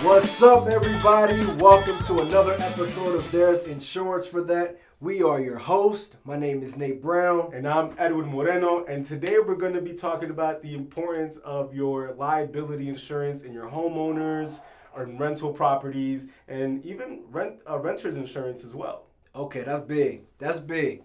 What's up, everybody? Welcome to another episode of There's Insurance for That. We are your host. My name is Nate Brown. And I'm Edwin Moreno. And today we're going to be talking about the importance of your liability insurance in your homeowners or rental properties and even renters insurance as well. Okay, that's big. That's big.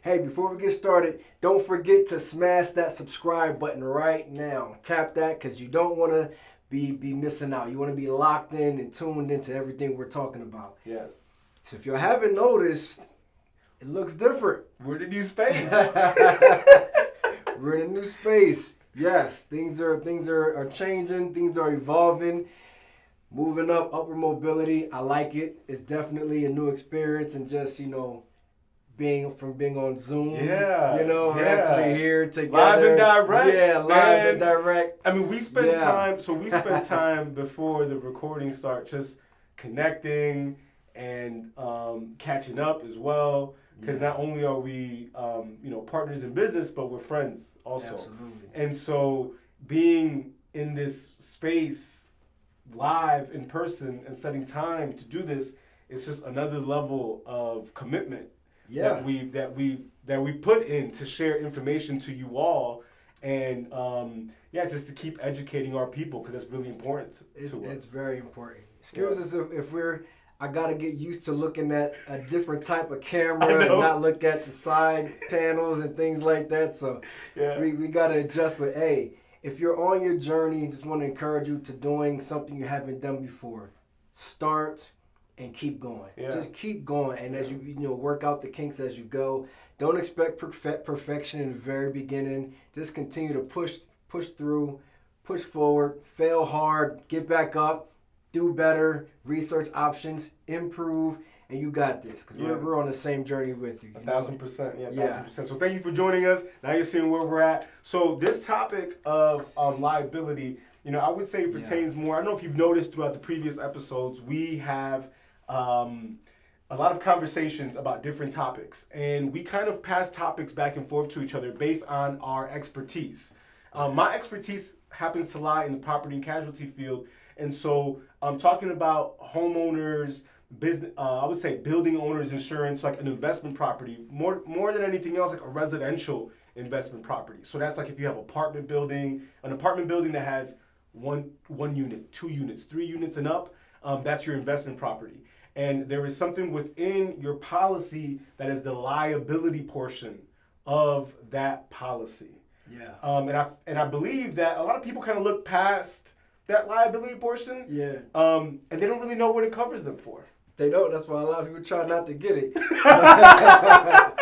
Hey, before we get started, don't forget to smash that subscribe button right now. Tap that because you don't want to be missing out. You want to be locked in and tuned into everything we're talking about. Yes. So if you haven't noticed, it looks different. We're in a new space. We're in a new space. Yes, things are changing. Things are evolving. Moving up, upward mobility. I like it. It's definitely a new experience, and just being on Zoom. We're actually here together. Live and direct. Yeah, live and direct. I mean, we spent time before the recording start just connecting and catching up as well. Because not only are we, partners in business, but we're friends also. Absolutely. And so being in this space live in person and setting time to do this is just another level of commitment. Yeah. that we've put in to share information to you all, and just to keep educating our people, because that's really important to us. It's very important. Excuse us if I gotta get used to looking at a different type of camera and not look at the side panels and things like that. So we gotta adjust. But hey, if you're on your journey, just want to encourage you to doing something you haven't done before. Start and keep going. Yeah. Just keep going, and as you work out the kinks as you go. Don't expect perfection in the very beginning. Just continue to push through, push forward, fail hard, get back up, do better, research options, improve, and you got this. Because we're on the same journey with you. 1,000%. Yeah, 1,000%. So thank you for joining us. Now you're seeing where we're at. So this topic of liability, I would say it pertains more. I don't know if you've noticed throughout the previous episodes, we have a lot of conversations about different topics, and we kind of pass topics back and forth to each other based on our expertise. My expertise happens to lie in the property and casualty field, and so I'm talking about homeowners, business. I would say building owners insurance, like an investment property, more than anything else, like a residential investment property. So that's like if you have an apartment building that has one unit, 2 units, 3 units and up. That's your investment property. And there is something within your policy that is the liability portion of that policy. Yeah. And I believe that a lot of people kind of look past that liability portion. Yeah. And they don't really know what it covers them for. They don't. That's why a lot of people try not to get it. I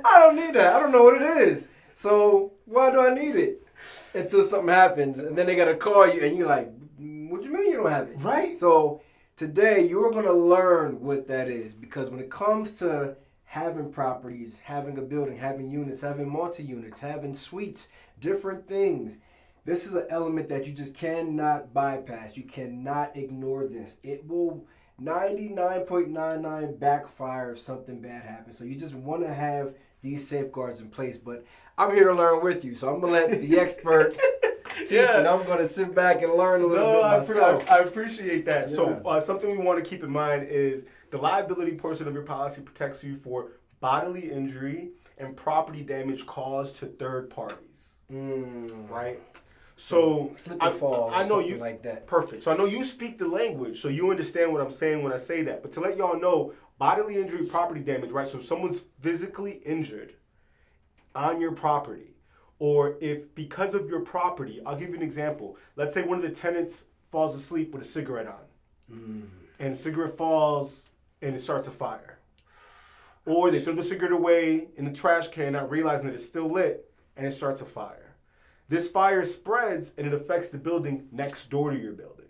don't need that. I don't know what it is. So why do I need it? Until something happens, and then they gotta call you, and you're like, "What do you mean you don't have it?" Right. So today you're gonna learn what that is, because when it comes to having properties, having a building, having units, having multi-units, having suites, different things, this is an element that you just cannot bypass. You cannot ignore this. It will 99.99 backfire if something bad happens. So you just want to have these safeguards in place. But I'm here to learn with you, so I'm going to let the expert teach, and I'm going to sit back and learn a little bit myself. I appreciate that. Yeah. So something we want to keep in mind is the liability portion of your policy protects you for bodily injury and property damage caused to third parties. Right? So slip and fall, I know something you like that. Perfect. So I know you speak the language, so you understand what I'm saying when I say that. But to let y'all know, bodily injury, property damage, right? So if someone's physically injured on your property, or if because of your property, I'll give you an example. Let's say one of the tenants falls asleep with a cigarette on, and the cigarette falls and it starts a fire. Or they throw the cigarette away in the trash can, not realizing that it's still lit, and it starts a fire. This fire spreads and it affects the building next door to your building.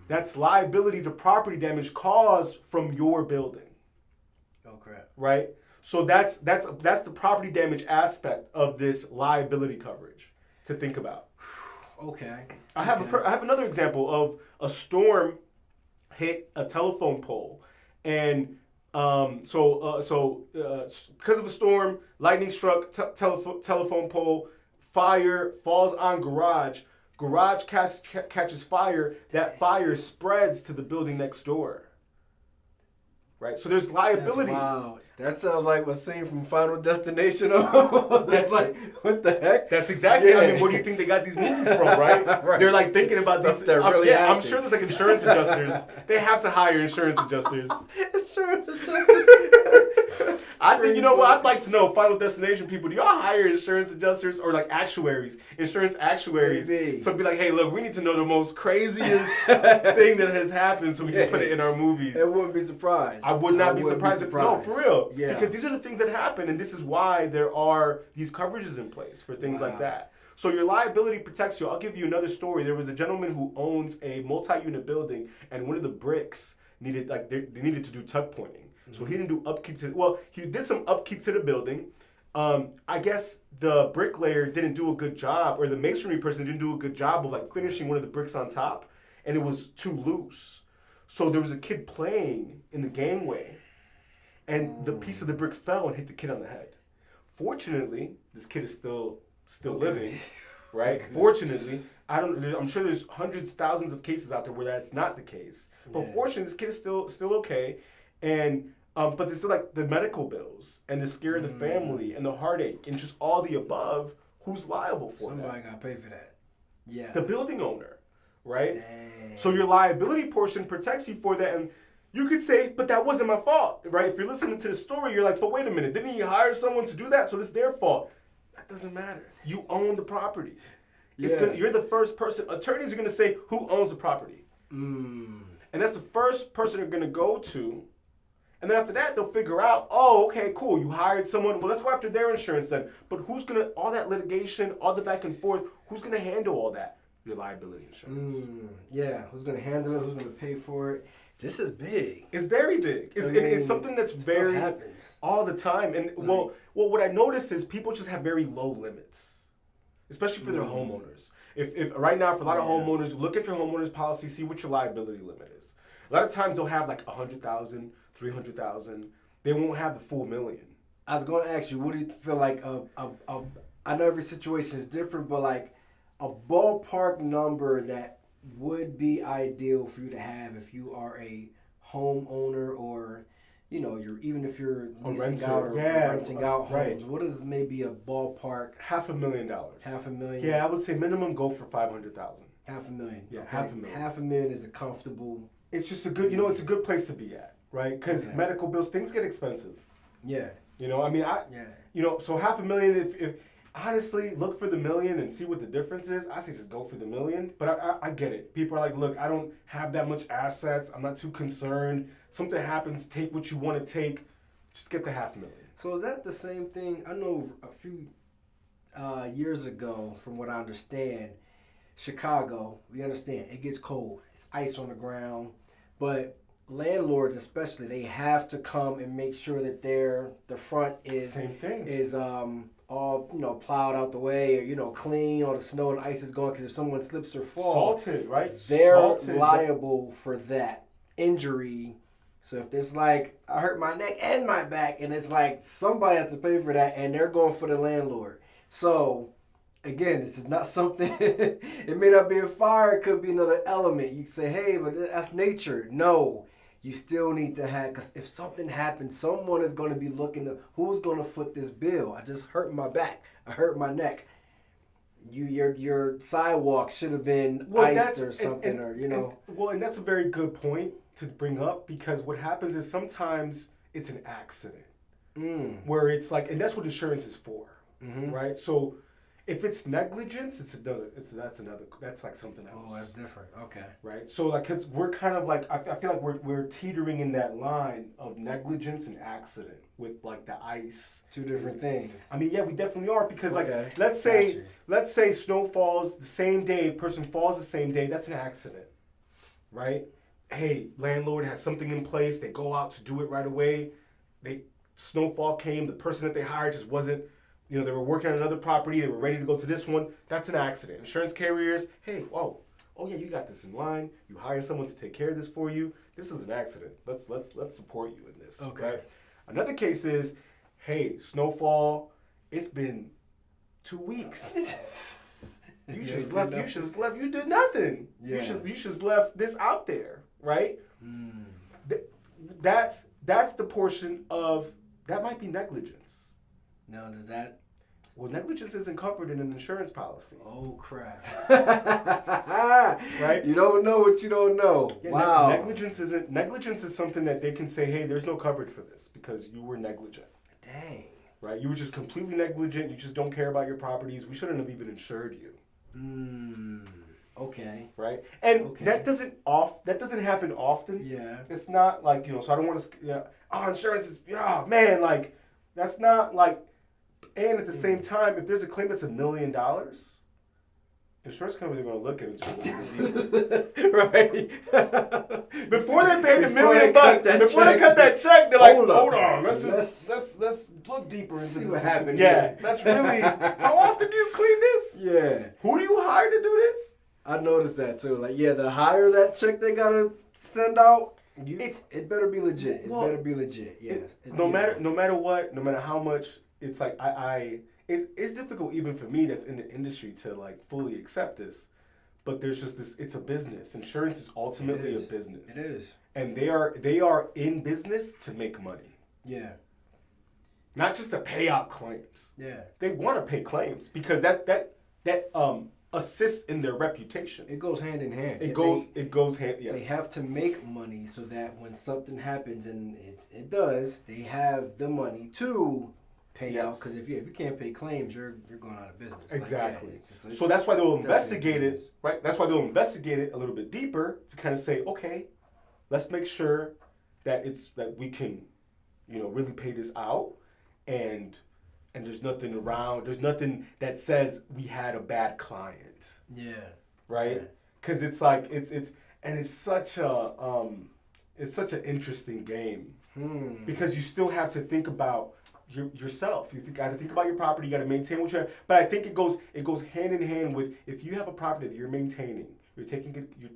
That's liability to property damage caused from your building. Oh crap! Right? So that's the property damage aspect of this liability coverage to think about. Okay. I have another example of a storm hit a telephone pole, and Because of a storm, lightning struck telephone pole, fire falls on garage. Garage catches fire. That fire spreads to the building next door. Right, so there's liability. Wow, that sounds like a scene from Final Destination. That's like, what the heck? That's exactly. Yeah. I mean, where do you think they got these movies from? Right? Right. They're like thinking about these. Really I'm sure there's like insurance adjusters. They have to hire insurance adjusters. Insurance adjusters. I think, you know what, I'd like to know, Final Destination people, do y'all hire insurance adjusters or like actuaries, insurance actuaries, to be like, hey, look, we need to know the most craziest thing that has happened so we can put it in our movies. I wouldn't be surprised. I would not be surprised. No, for real. Yeah. Because these are the things that happen, and this is why there are these coverages in place for things like that. So your liability protects you. I'll give you another story. There was a gentleman who owns a multi-unit building, and one of the bricks needed, like, they needed to do tuck pointing. So he didn't do upkeep he did some upkeep to the building. I guess the bricklayer didn't do a good job, or the masonry person didn't do a good job of like finishing one of the bricks on top, and it was too loose. So there was a kid playing in the gangway, and the piece of the brick fell and hit the kid on the head. Fortunately, this kid is still living, right? Okay. Fortunately, I'm sure there's hundreds, thousands of cases out there where that's not the case. But fortunately, this kid is still okay, and but there's still like the medical bills and the scare of the family and the heartache and just all the above. Who's liable for that? Somebody got to pay for that. Yeah. The building owner, right? Dang. So your liability portion protects you for that, and you could say, but that wasn't my fault, right? If you're listening to the story, you're like, but wait a minute, didn't he hire someone to do that? So it's their fault. That doesn't matter. You own the property. You're the first person. Attorneys are going to say who owns the property. And that's the first person they're going to go to. And then after that, they'll figure out, oh, okay, cool, you hired someone. Well, let's go after their insurance then. But who's going to, all that litigation, all the back and forth, who's going to handle all that? Your liability insurance. Yeah, who's going to handle it? Who's going to pay for it? This is big. It's very big. It's something that's very happens all the time. And well, what I notice is people just have very low limits, especially for their homeowners. If right now, for a lot of homeowners, look at your homeowner's policy, see what your liability limit is. A lot of times they'll have like 100,000, 300,000. They won't have the full $1 million. I was going to ask you, what do you feel like? I know every situation is different, but like a ballpark number that would be ideal for you to have if you are a homeowner, or even if you're leasing out or renting out homes. Right. What is maybe a ballpark? $500,000. $500,000. Yeah, I would say minimum go for $500,000. $500,000. Yeah, okay. $500,000. $500,000 is a comfortable. It's just a good. It's a good place to be at, right? Because medical bills, things get expensive. Yeah. So $500,000. If honestly, look for the $1 million and see what the difference is. I say just go for the $1 million. But I get it. People are like, look, I don't have that much assets. I'm not too concerned. Something happens, take what you want to take. Just get the $500,000. So is that the same thing? I know a few years ago, from what I understand, Chicago, we understand it gets cold. It's ice on the ground. But landlords especially, they have to come and make sure that the front is same thing. Is all plowed out the way, or clean, all the snow and ice is gone, because if someone slips or falls, salted, right? They're liable for that injury. So if it's like, I hurt my neck and my back, and it's like somebody has to pay for that, and they're going for the landlord. So again, this is not something, it may not be a fire, it could be another element. You can say, hey, but that's nature. No, you still need to have, because if something happens, someone is going to be looking to, who's going to foot this bill? I just hurt my back. I hurt my neck. Your sidewalk should have been iced or something, and that's a very good point to bring up, because what happens is sometimes it's an accident where it's like, and that's what insurance is for, right? So if it's negligence, that's like something else. Oh, that's different. Okay. Right? So like, cause we're kind of like, I feel like we're teetering in that line of negligence and accident with like the ice. Two different things. I mean, yeah, we definitely are, because like, let's say snow falls the same day, person falls the same day, that's an accident, right? Hey, landlord has something in place, they go out to do it right away, snowfall came, the person that they hired just wasn't, they were working on another property, they were ready to go to this one. That's an accident. Insurance carriers, hey, oh yeah, you got this in line. You hire someone to take care of this for you. This is an accident. Let's support you in this. Okay. Right? Another case is, hey, snowfall. It's been 2 weeks. You should have left. You should have left. You did nothing. Yeah. You should have left this out there, right? That's the portion of that might be negligence. Now, does that? Well, negligence isn't covered in an insurance policy. Oh crap! Right? You don't know what you don't know. Yeah, wow. Negligence is something that they can say, hey, there's no coverage for this because you were negligent. Dang. Right? You were just completely negligent. You just don't care about your properties. We shouldn't have even insured you. Okay. Right? And that doesn't happen often. Yeah. It's not like, so I don't want to, insurance is, man, like, that's not like, and at the same time, if there's a claim that's $1 million, insurance companies are going to look at it. Right. Before they pay the $1 million, before they cut that check, they're like, hold on, let's look deeper into see this. What happened. Yeah, that's really, how often do you clean this? Yeah. Who do you hire to do this? I noticed that too. Like, the higher that check they got to send out, it better be legit. It better be legit. Yeah. No matter what, no matter how much, it's like it's difficult even for me that's in the industry to like fully accept this. But there's just this, it's a business. Insurance is ultimately a business. It is. And they are in business to make money. Yeah. Not just to pay out claims. Yeah. They want to pay claims because that assists in their reputation. It goes hand in hand. It goes hand. Yes. They have to make money so that when something happens, and it does, they have the money to pay out. Because if you can't pay claims, you're going out of business. Exactly. So that's why they'll investigate it, right? That's why they'll investigate it a little bit deeper to kind of say, okay, let's make sure that we can, really pay this out, and there's nothing around. There's nothing that says we had a bad client. Yeah. Right? Because it's like it's such an interesting game because you still have to think about yourself. You got to think about your property. You got to maintain what you have. But I think it goes hand in hand with if you have a property that you're maintaining, you're taking it. You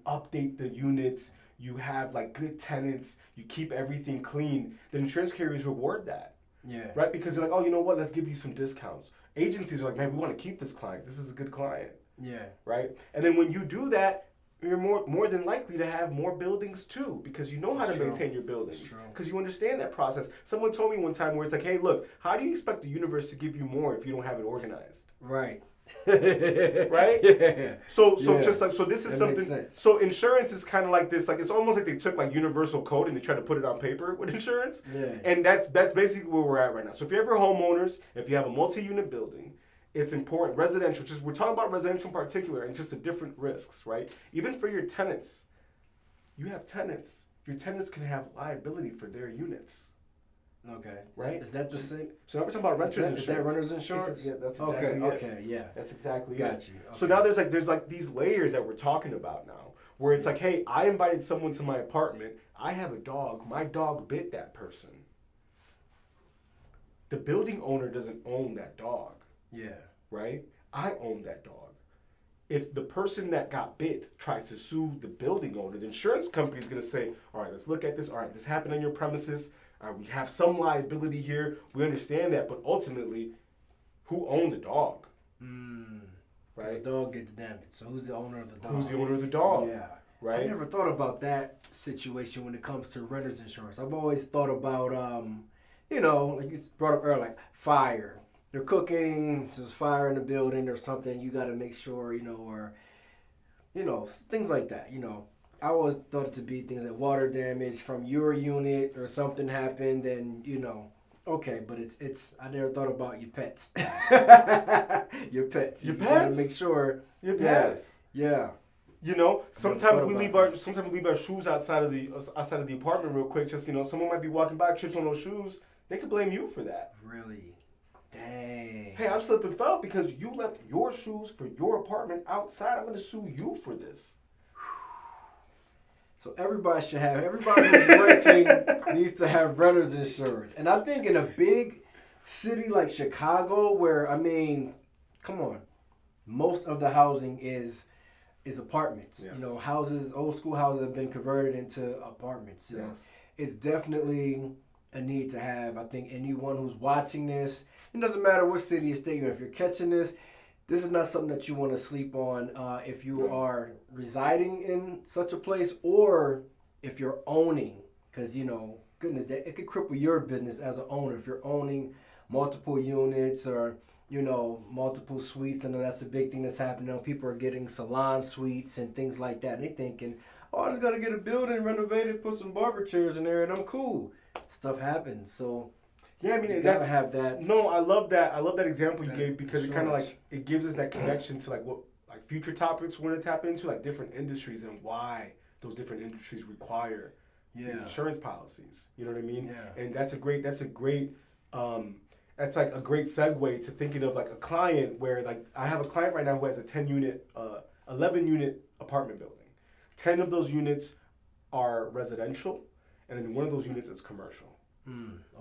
update the units. You have like good tenants, you keep everything clean, the insurance carriers reward that. Yeah. Right? Because they're like, oh, you know what? Let's give you some discounts. Agencies are like, man, we want to keep this client. This is a good client. Yeah. Right? And then when you do that, you're more than likely to have more buildings too, because you know how to maintain your buildings. Because you understand that process. Someone told me one time where it's like, hey, look, how do you expect the universe to give you more if you don't have it organized? Right. Right? Yeah. So this is something. So insurance is kind of like this. Like it's almost like they took like universal code and they tried to put it on paper with insurance. Yeah. And that's basically where we're at right now. So if you're ever homeowners, if you have a multi-unit building, it's important. Residential, we're talking about residential in particular, and just the different risks, right? Even for your tenants, you have tenants. Your tenants can have liability for their units. Okay. Right? Is that the same? So now we're talking about renters insurance. Is that renter's insurance? Yeah, that's exactly it. Okay, yeah. That's exactly it. Got you. Okay. So now there's like these layers that we're talking about now, where it's like, hey, I invited someone to my apartment. I have a dog. My dog bit that person. The building owner doesn't own that dog. Yeah. Right? I own that dog. If the person that got bit tries to sue the building owner, the insurance company is going to say, all right, let's look at this. All right, this happened on your premises. We have some liability here. We understand that. But ultimately, who owned the dog? Right? The dog gets damaged. So who's the owner of the dog? Who's the owner of the dog? Yeah. Right? I never thought about that situation when it comes to renter's insurance. I've always thought about, like you brought up earlier, like fire. You're cooking, there's fire in the building or something, you got to make sure, or, things like that, I always thought it to be things like water damage from your unit or something happened, then, okay, but it's I never thought about your pets. Your pets. You got to make sure. Your pets. Yeah. Sometimes we leave our shoes outside of the apartment real quick. Just someone might be walking by, trips on those shoes. They could blame you for that. Really? Dang. Hey, I slipped and fell because you left your shoes for your apartment outside. I'm going to sue you for this. So everybody who's renting needs to have renter's insurance. And I think in a big city like Chicago where, come on, most of the housing is apartments. Yes. You know, houses, old school houses have been converted into apartments. So Yes. it's definitely a need to have. I think anyone who's watching this, it doesn't matter what city or state you're in, if you're catching this is not something that you want to sleep on if you are residing in such a place or if you're owning, because, you know, goodness, it could cripple your business as an owner if you're owning multiple units or, you know, multiple suites. I know that's a big thing that's happening now. People are getting salon suites and things like that. And they thinking, oh, I just got to get a building renovated, put some barber chairs in there, and I'm cool. Stuff happens. So, yeah, I mean, you gotta have that. No, I love that. I love that example you gave because it kind of like, it gives us that connection to like what, like future topics we're going to tap into, like different industries and why those different industries require these insurance policies. You know what I mean? Yeah. And that's like a great segue to thinking of like a client where like I have a client right now who has a 11 unit apartment building. 10 of those units are residential, and then one of those units is commercial.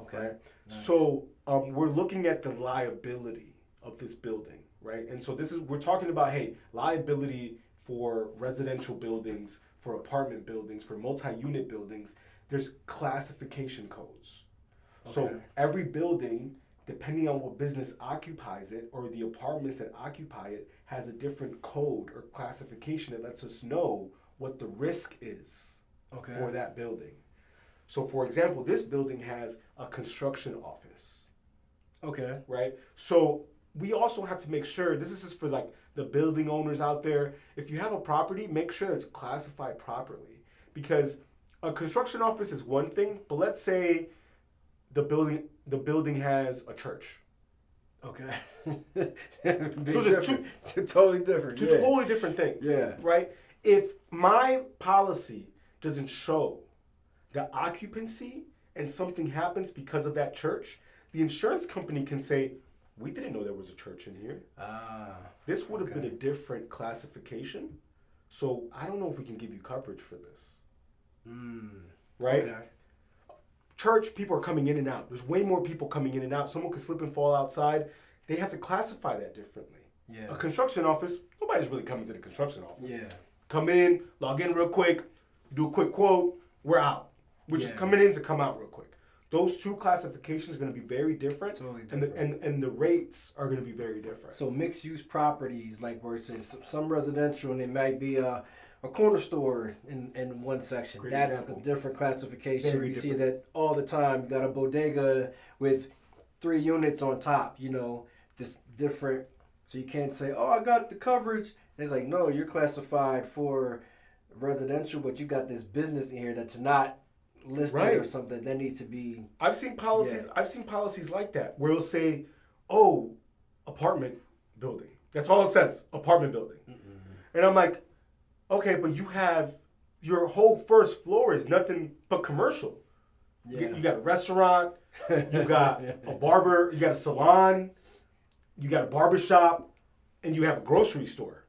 Okay. Right? Nice. So we're looking at the liability of this building, right? And so we're talking about, hey, liability for residential buildings, for apartment buildings, for multi-unit buildings. There's classification codes. Okay. So every building, depending on what business occupies it or the apartments that occupy it, has a different code or classification that lets us know what the risk is for that building. So, for example, this building has a construction office. Okay. Right? So we also have to make sure, this is just for like the building owners out there, if you have a property, make sure it's classified properly. Because a construction office is one thing, but let's say the building has a church. Okay. Those are two totally different. Two totally different things. Yeah. Right? If my policy doesn't show the occupancy and something happens because of that church, the insurance company can say, we didn't know there was a church in here. This would have been a different classification. So I don't know if we can give you coverage for this. Right? Okay. Church, people are coming in and out. There's way more people coming in and out. Someone could slip and fall outside. They have to classify that differently. Yeah. A construction office, nobody's really coming to the construction office. Yeah. Come in, log in real quick, do a quick quote, we're out. We're just coming in to come out real quick. Those two classifications are going to be very different, totally different. And the rates are going to be very different. So mixed-use properties, like where it says some residential, and it might be a corner store in one section. Great That's example. a different classification. Very you different. see that all the time. You got a bodega with 3 units on top. You know, this different. So you can't say, oh, I got the coverage. And it's like, no, you're classified for residential, but you got this business in here that's not listed or something. That needs to be. I've seen policies. Yeah. I've seen policies like that where it'll say, "Oh, apartment building." That's all it says, apartment building. And I'm like, okay, but you have your whole first floor is nothing but commercial. Yeah. You got a restaurant, you got a barber, you got a salon, you got a barber shop, and you have a grocery store.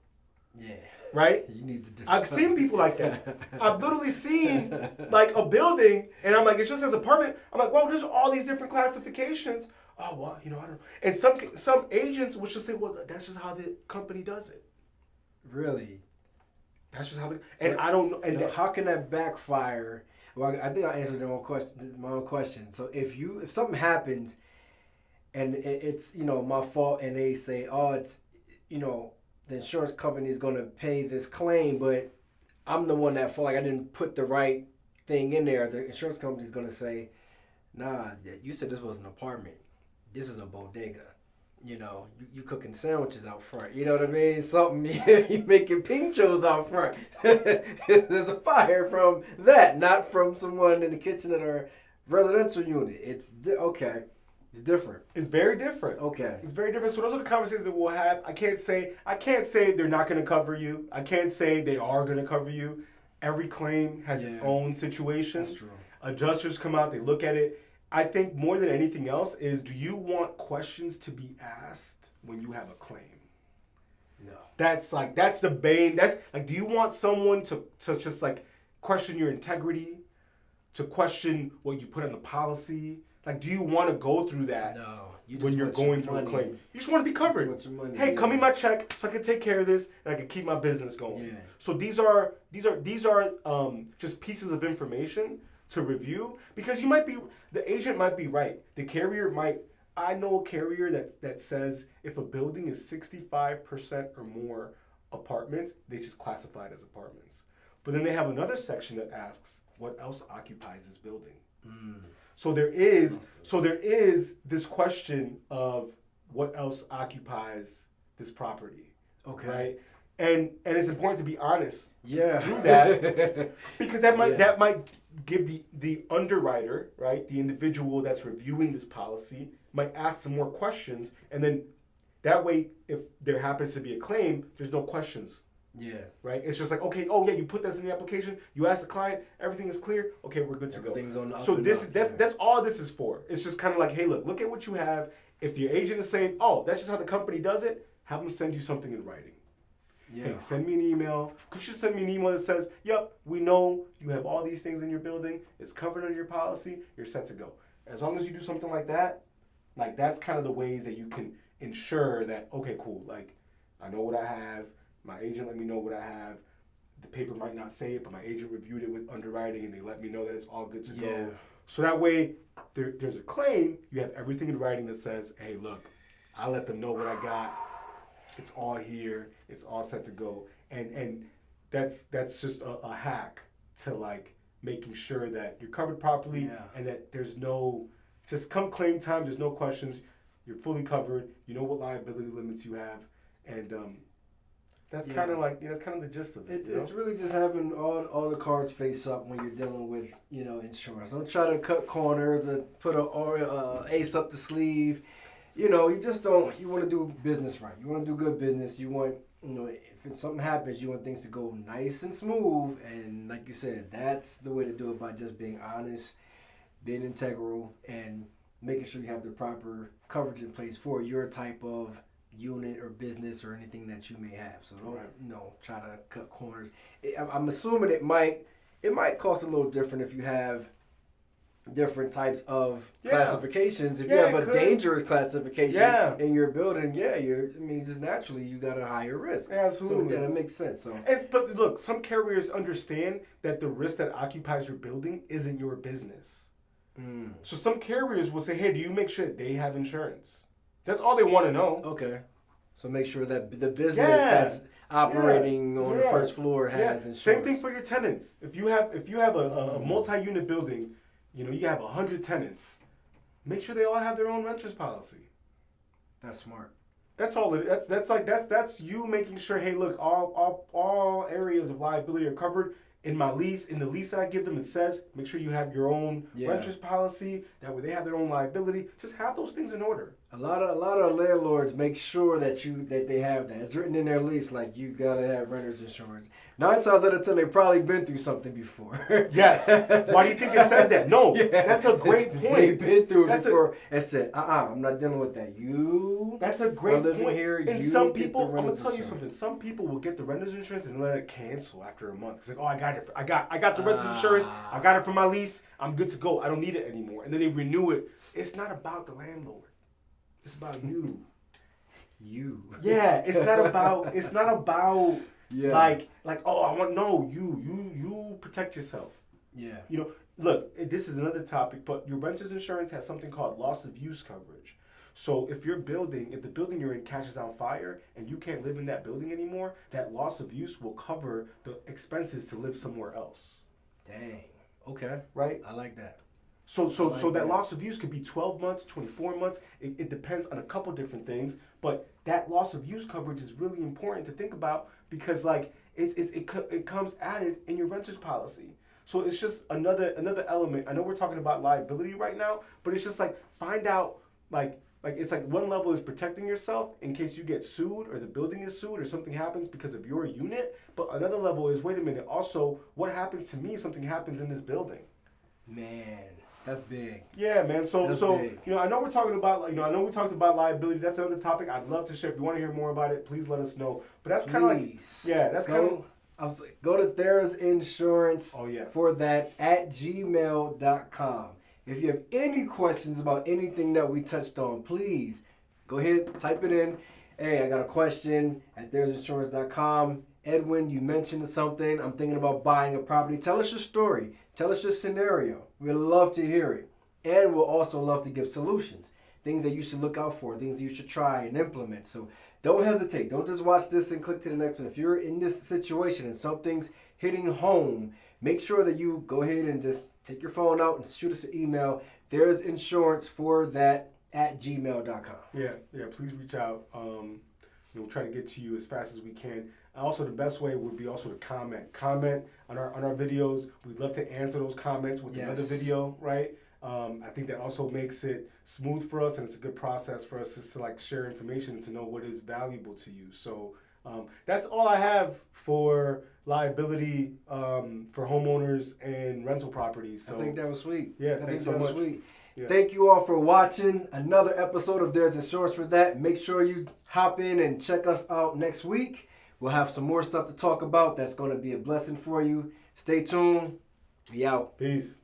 Yeah. Right? You need the different I've seen people like that. I've literally seen like a building, and I'm like, it just says apartment. I'm like, well, there's all these different classifications. Oh, well, you know, I don't know. And some agents would just say, well, that's just how the company does it. Really? That's just how I don't know. And how can that backfire? Well, I think I answered my own question. So if something happens, and it's, you know, my fault, and they say, oh, it's, you know, the insurance company is going to pay this claim, but I'm the one that fault. Like I didn't put the right thing in there. The insurance company is going to say, nah, you said this was an apartment. This is a bodega. You know, you cooking sandwiches out front. You know what I mean? Something, you making pinchos out front. There's a fire from that, not from someone in the kitchen at our residential unit. It's okay. It's different. It's very different. Okay. It's very different. So those are the conversations that we'll have. I can't say they're not going to cover you. I can't say they are going to cover you. Every claim has its own situation. That's true. Adjusters come out, they look at it. I think more than anything else is, do you want questions to be asked when you have a claim? No. That's the bane. That's like, do you want someone to just like question your integrity, to question what you put on the policy? Like, do you want to go through that? No. When you're going through a claim, you just want to be covered. Hey, come me my check so I can take care of this and I can keep my business going. Yeah. So these are just pieces of information to review, because the agent might be right. The carrier might. I know a carrier that says if a building is 65% or more apartments, they just classify it as apartments. But then they have another section that asks, what else occupies this building? So there is this question of what else occupies this property. Okay. Right? And it's important to be honest through that, because that might give the underwriter, right, the individual that's reviewing this policy, might ask some more questions, and then that way, if there happens to be a claim, there's no questions. Yeah. Right? It's just like, okay, oh yeah, you put this in the application, you ask the client, everything is clear, okay, we're good to go. So that's all this is for. It's just kind of like, hey, look at what you have. If your agent is saying, oh, that's just how the company does it, have them send you something in writing. Yeah. Hey, send me an email. Could you send me an email that says, yep, we know you have all these things in your building, it's covered under your policy, you're set to go. As long as you do something like that, like that's kind of the ways that you can ensure that, okay, cool, like I know what I have, my agent let me know what I have, the paper might not say it, but my agent reviewed it with underwriting and they let me know that it's all good to go. So that way, there's a claim, you have everything in writing that says, hey, look, I let them know what I got, it's all here, it's all set to go. And that's just a hack to like making sure that you're covered properly and that there's no, just come claim time, there's no questions, you're fully covered, you know what liability limits you have, and that's kind of like, that's kind of the gist of it. It's really just having all the cards face up when you're dealing with, insurance. Don't try to cut corners and put a ace up the sleeve. You want to do business right. You want to do good business. You want, if something happens, you want things to go nice and smooth. And like you said, that's the way to do it, by just being honest, being integral, and making sure you have the proper coverage in place for your type of unit or business or anything that you may have. So don't try to cut corners. I'm assuming it might cost a little different if you have different types of classifications. If you have a dangerous classification in your building, just naturally you got a higher risk. Absolutely. So that makes sense. So but look, some carriers understand that the risk that occupies your building isn't your business. So some carriers will say, hey, do you make sure that they have insurance? That's all they want to know. Okay. So make sure that the business that's operating on the first floor has insurance. Same thing for your tenants. If you have a multi-unit building, you have 100 tenants, make sure they all have their own renter's policy. That's smart. That's all it is. That's you making sure, hey, look, all areas of liability are covered. In my lease, in the lease that I give them, it says, make sure you have your own renter's policy. That way they have their own liability. Just have those things in order. A lot of landlords make sure that they have that. It's written in their lease, like you gotta have renter's insurance. 9 times out of 10, they've probably been through something before. Yes. Why do you think it says that? No, that's a great point. They've been through it before and said, I'm not dealing with that. That's a great point. Here, and some people, I'm gonna tell you something. Some people will get the renter's insurance and let it cancel after a month. It's like, oh, I got the renter's insurance. I got it from my lease. I'm good to go. I don't need it anymore. And then they renew it. It's not about the landlord. It's about you. Yeah, it's not about like you protect yourself. Yeah. Look, this is another topic, but your renter's insurance has something called loss of use coverage. So if the building you're in catches on fire and you can't live in that building anymore, that loss of use will cover the expenses to live somewhere else. Dang. Okay. Right? I like that. So that loss of use could be 12 months, 24 months. It depends on a couple different things, but that loss of use coverage is really important to think about, because like it comes added in your renter's policy. So it's just another element. I know we're talking about liability right now, but it's just like find out like it's like one level is protecting yourself in case you get sued or the building is sued or something happens because of your unit, but another level is, wait a minute, also what happens to me if something happens in this building? Man. That's big. Yeah, man. So big. I know we're talking about, I know we talked about liability. That's another topic. I'd love to share. If you want to hear more about it, please let us know. But that's kind of like, that's kind of. Go to Thera's Insurance for that at gmail.com. If you have any questions about anything that we touched on, please go ahead, type it in. Hey, I got a question at theirsinsurance.com. Edwin, you mentioned something. I'm thinking about buying a property. Tell us your story. Tell us your scenario. We'd love to hear it. And we'll also love to give solutions. Things that you should look out for. Things that you should try and implement. So don't hesitate. Don't just watch this and click to the next one. If you're in this situation and something's hitting home, make sure that you go ahead and just take your phone out and shoot us an email. There's insurance for that at gmail.com. Yeah, please reach out. We'll try to get to you as fast as we can. Also, the best way would be also to comment. Comment on our videos. We'd love to answer those comments with another video, right? I think that also makes it smooth for us, and it's a good process for us just to like share information to know what is valuable to you. So that's all I have for liability for homeowners and rental properties. So I think that was sweet. Yeah, thanks so much. Sweet. Yeah. Thank you all for watching another episode of There's Insurance for That. Make sure you hop in and check us out next week. We'll have some more stuff to talk about that's going to be a blessing for you. Stay tuned. Be out. Peace.